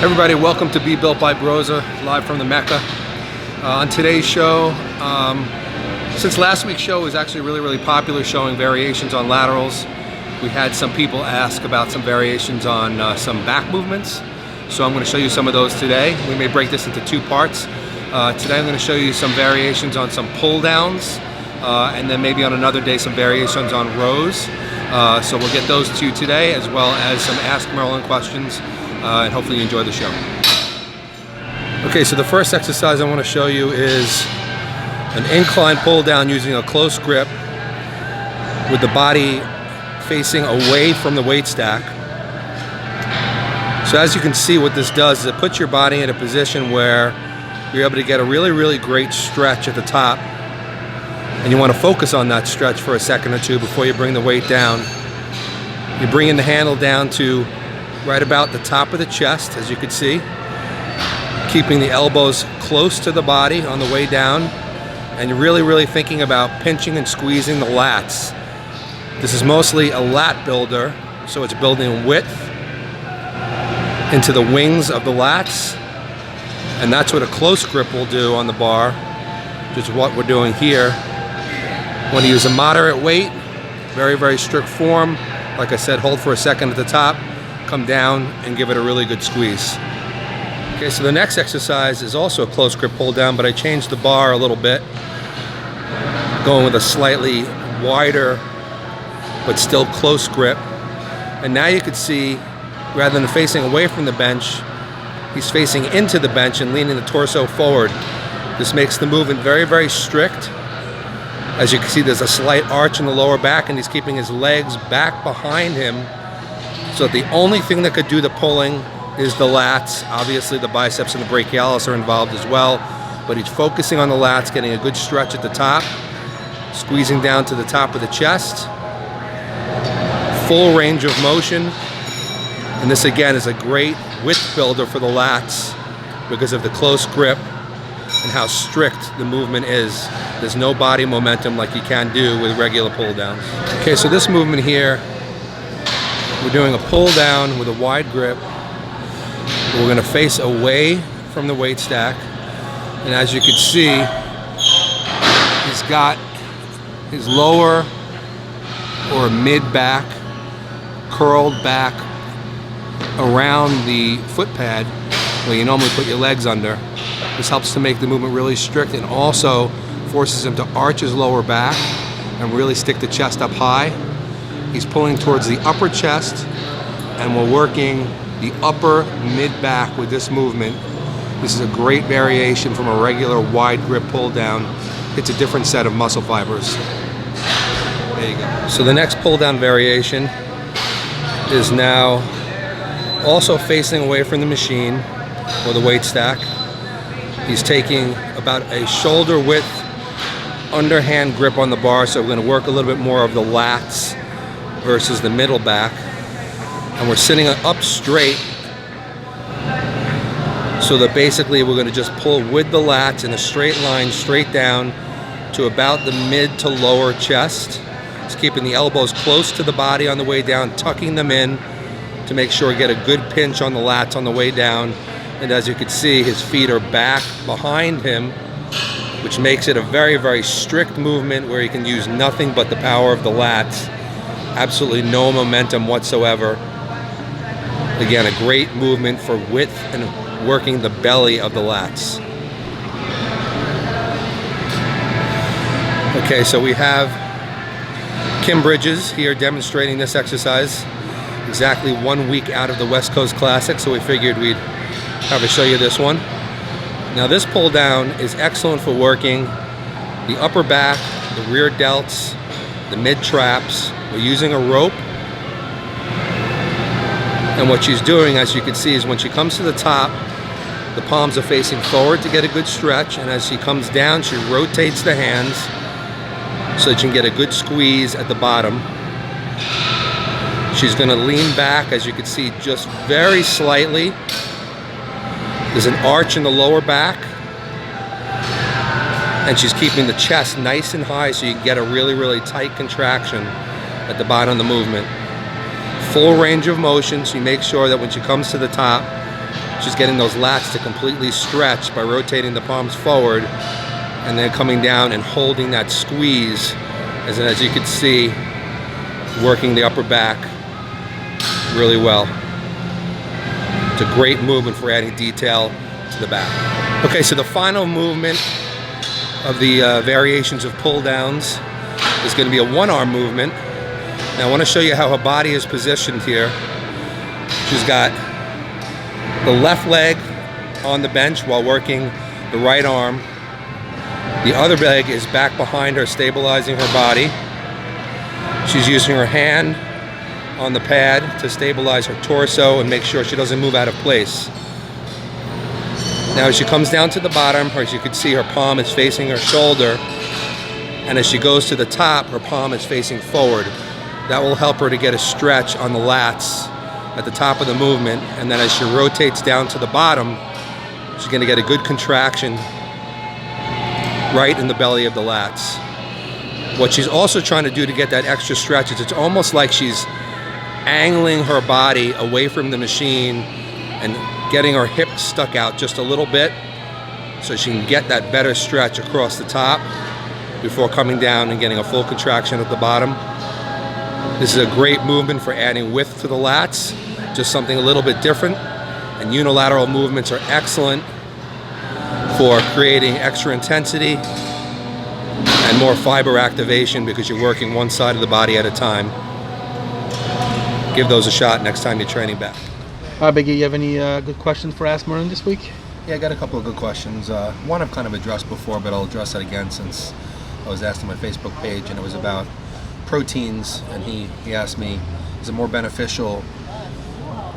Everybody, welcome to Be Built by Broza, live from the Mecca. On today's show, since last week's show was actually really popular, showing variations on laterals, we had some people ask about some variations on some back movements. So I'm going to show you some of those today. We may break this into two parts. Today I'm going to show you some variations on some pull downs, and then maybe on another day some variations on rows. So we'll get those to you today, as well as some Ask Merlin questions. And hopefully you enjoy the show. Okay, so the first exercise I want to show you is an incline pull down using a close grip with the body facing away from the weight stack. So as you can see, what this does is it puts your body in a position where you're able to get a really great stretch at the top, and you want to focus on that stretch for a second or two before you bring the weight down. You're bringing the handle down to right about the top of the chest, as you can see, keeping the elbows close to the body on the way down, and you're really thinking about pinching and squeezing the lats. This is mostly a lat builder, so it's building width into the wings of the lats, and that's what a close grip will do on the bar, which is what we're doing here. Want to use a moderate weight, very strict form. Like I said, hold for a second at the top, come down and give it a really good squeeze. Okay, so the next exercise is also a close grip pull down, but I changed the bar a little bit, going with a slightly wider but still close grip. And now you can see, rather than facing away from the bench, he's facing into the bench and leaning the torso forward. This makes the movement very strict. As you can see, there's a slight arch in the lower back, and he's keeping his legs back behind him. So the only thing that could do the pulling is the lats. Obviously the biceps and the brachialis are involved as well, but he's focusing on the lats, getting a good stretch at the top, squeezing down to the top of the chest, full range of motion. And this again is a great width builder for the lats because of the close grip and how strict the movement is. There's no body momentum like you can do with regular pull downs. Okay, so this movement here, we're doing a pull down with a wide grip. We're going to face away from the weight stack, and as you can see, he's got his lower or mid back curled back around the foot pad where you normally put your legs under. This helps to make the movement really strict, and also forces him to arch his lower back and really stick the chest up high. He's pulling towards the upper chest, and we're working the upper mid-back with this movement. This is a great variation from a regular wide grip pull down. It's a different set of muscle fibers. There you go. So the next pull down variation is now also facing away from the machine or the weight stack. He's taking about a shoulder width underhand grip on the bar, so we're going to work a little bit more of the lats versus the middle back, and we're sitting up straight, so that basically we're going to just pull with the lats in a straight line straight down to about the mid to lower chest. Just keeping the elbows close to the body on the way down, tucking them in to make sure we get a good pinch on the lats on the way down. And as you can see, his feet are back behind him, which makes it a very strict movement where he can use nothing but the power of the lats. Absolutely no momentum whatsoever. Again, a great movement for width and working the belly of the lats. Okay, so we have Kim Bridges here demonstrating this exercise exactly 1 week out of the West Coast Classic, so we figured we'd have to show you this one. Now this pull down is excellent for working the upper back, the rear delts, the mid traps. We're using a rope, and what she's doing, as you can see, is when she comes to the top, the palms are facing forward to get a good stretch, and as she comes down, she rotates the hands so that you can get a good squeeze at the bottom. She's going to lean back, as you can see, just very slightly. There's an arch in the lower back, and she's keeping the chest nice and high so you can get a really tight contraction at the bottom of the movement. Full range of motion, so you make sure that when she comes to the top, She's getting those lats to completely stretch by rotating the palms forward and then coming down and holding that squeeze, as you can see, working the upper back really well. It's a great movement for adding detail to the back. Okay, so the final movement of the variations of pull downs is going to be a one-arm movement. Now I want to show you how her body is positioned here. She's got the left leg on the bench while working the right arm. The other leg is back behind her, stabilizing her body. She's using her hand on the pad to stabilize her torso and make sure she doesn't move out of place. Now as she comes down to the bottom, as you can see, her palm is facing her shoulder, and as she goes to the top, her palm is facing forward. That will help her to get a stretch on the lats at the top of the movement, and then as she rotates down to the bottom, she's going to get a good contraction right in the belly of the lats. What she's also trying to do to get that extra stretch is it's almost like she's angling her body away from the machine and getting her hips stuck out just a little bit so she can get that better stretch across the top before coming down and getting a full contraction at the bottom. This is a great movement for adding width to the lats, just something a little bit different. And unilateral movements are excellent for creating extra intensity and more fiber activation because you're working one side of the body at a time. Give those a shot next time you're training back. Biggie, you have any good questions for Ask Merlin this week? Yeah, I got a couple of good questions. One I've kind of addressed before, but I'll address that again since I was asked on my Facebook page, and it was about proteins, and he asked me, is it more beneficial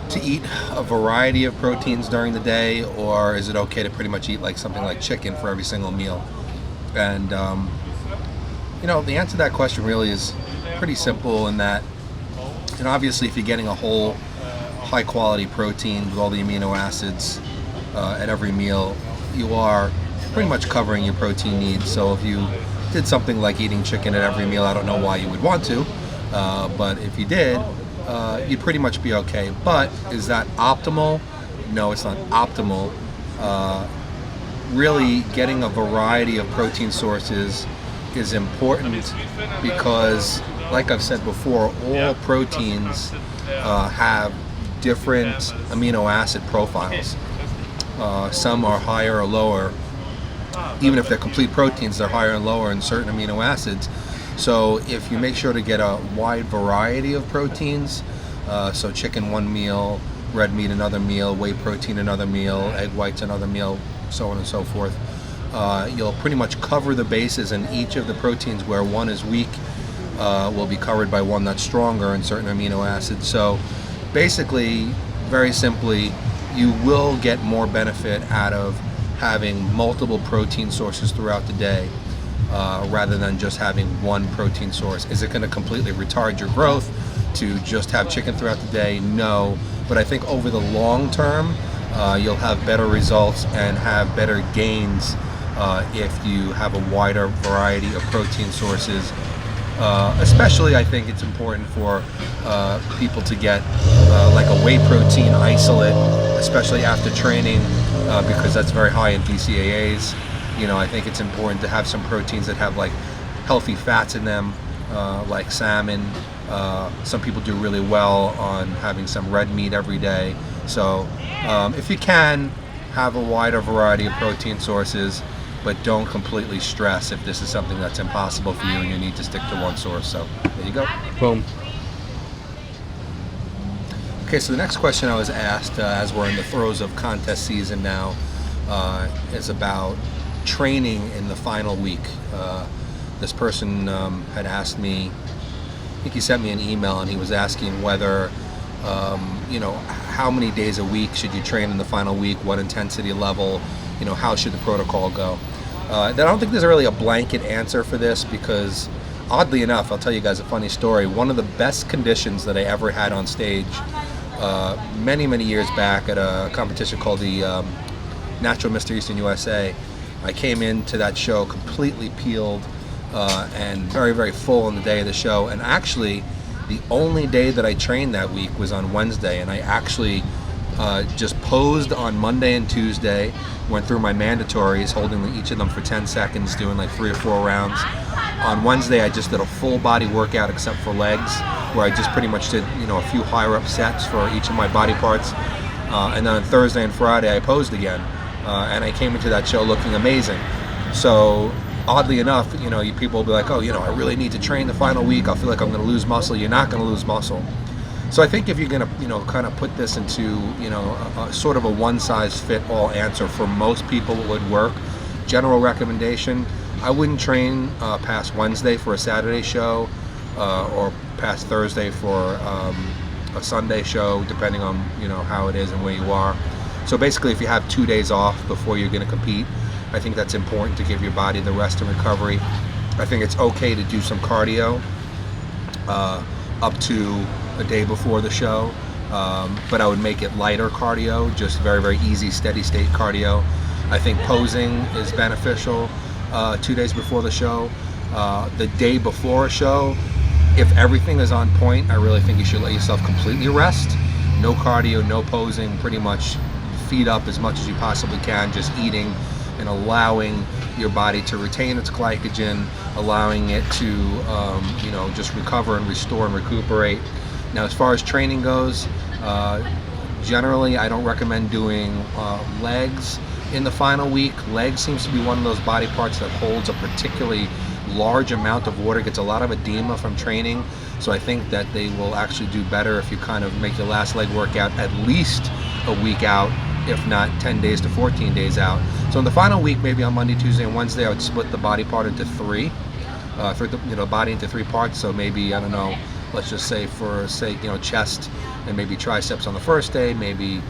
to eat a variety of proteins during the day, or is it okay to pretty much eat like something like chicken for every single meal? And you know, the answer to that question really is pretty simple in that, you know, obviously if you're getting a whole high quality protein with all the amino acids at every meal, you are pretty much covering your protein needs. So if you did something like eating chicken at every meal, I don't know why you would want to, but if you did, you'd pretty much be okay. But is that optimal? No, it's not optimal. Really getting a variety of protein sources is important because, like I've said before, all proteins have different amino acid profiles. Some are higher or lower. Even if they're complete proteins, they're higher and lower in certain amino acids. So if you make sure to get a wide variety of proteins, so chicken one meal, red meat another meal, whey protein another meal, egg whites another meal, so on and so forth, you'll pretty much cover the bases, and each of the proteins where one is weak will be covered by one that's stronger in certain amino acids. So basically, very simply, you will get more benefit out of having multiple protein sources throughout the day rather than just having one protein source. Is it going to completely retard your growth to just have chicken throughout the day? No, but I think over the long term you'll have better results and have better gains if you have a wider variety of protein sources. Especially, I think it's important for people to get like a whey protein isolate, especially after training, because that's very high in BCAAs. You know, I think it's important to have some proteins that have like healthy fats in them, like salmon. Some people do really well on having some red meat every day. So if you can, have a wider variety of protein sources, but don't completely stress if this is something that's impossible for you and you need to stick to one source. So there you go. Boom. Okay, so the next question I was asked, as we're in the throes of contest season now, is about training in the final week. This person had asked me, I think he sent me an email, and he was asking whether, you know, how many days a week should you train in the final week, what intensity level, you know, how should the protocol go? I don't think there's really a blanket answer for this because, oddly enough, I'll tell you guys a funny story. One of the best conditions that I ever had on stage many years back at a competition called the Natural Mr. Eastern USA, I came into that show completely peeled and very full on the day of the show, and actually the only day that I trained that week was on Wednesday, and I actually Just posed on Monday and Tuesday, went through my mandatories, holding each of them for 10 seconds, doing like 3 or 4 rounds. On Wednesday, I just did a full body workout except for legs, where I just pretty much did, a few higher up sets for each of my body parts. And then on Thursday and Friday, I posed again, and I came into that show looking amazing. So oddly enough, you people will be like, oh, I really need to train the final week. I feel like I'm going to lose muscle. You're not going to lose muscle. So I think if you're going to, kind of put this into, a sort of a one-size-fit-all answer for most people, it would work. General recommendation: I wouldn't train past Wednesday for a Saturday show, or past Thursday for a Sunday show, depending on how it is and where you are. So basically, if you have 2 days off before you're going to compete, I think that's important to give your body the rest and recovery. I think it's okay to do some cardio up to a day before the show, but I would make it lighter cardio, just very, very easy, steady state cardio. I think posing is beneficial 2 days before the show. The day before a show, if everything is on point, I really think you should let yourself completely rest. No cardio, no posing, pretty much feed up as much as you possibly can, just eating and allowing your body to retain its glycogen, allowing it to just recover and restore and recuperate. Now, as far as training goes, generally I don't recommend doing legs in the final week. Legs seems to be one of those body parts that holds a particularly large amount of water, gets a lot of edema from training. So I think that they will actually do better if you kind of make your last leg workout at least a week out, if not 10 days to 14 days out. So in the final week, maybe on Monday, Tuesday, and Wednesday, I would split the body part into 3, body into 3 parts. So maybe, I don't know, let's just say for sake, chest and maybe triceps on the first day, maybe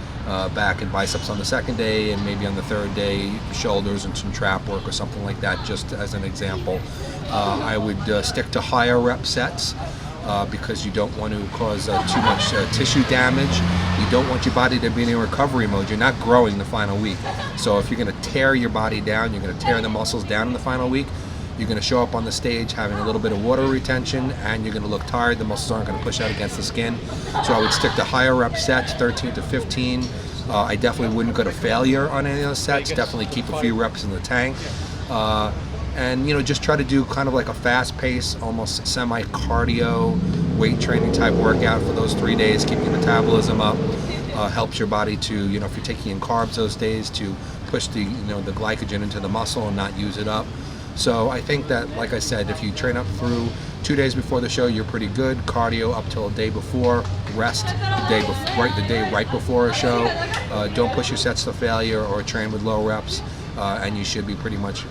back and biceps on the second day, and maybe on the third day, shoulders and some trap work or something like that, just as an example. I would stick to higher rep sets because you don't want to cause too much tissue damage. You don't want your body to be in a recovery mode. You're not growing the final week. So if you're going to tear your body down, you're going to tear the muscles down in the final week, you're going to show up on the stage having a little bit of water retention, and you're going to look tired. The muscles aren't going to push out against the skin. So I would stick to higher rep sets, 13 to 15. I definitely wouldn't go to failure on any of those sets. Definitely keep a few reps in the tank. And just try to do kind of like a fast-paced, almost semi-cardio, weight training type workout for those 3 days, keeping your metabolism up. Helps your body to, if you're taking in carbs those days, to push the glycogen into the muscle and not use it up. So I think that, like I said, if you train up through 2 days before the show, you're pretty good. Cardio up till a day before, rest the day right before a show. Don't push your sets to failure or train with low reps, and you should be pretty much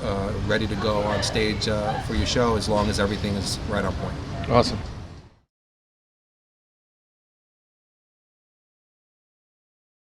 ready to go on stage for your show, as long as everything is right on point. Awesome.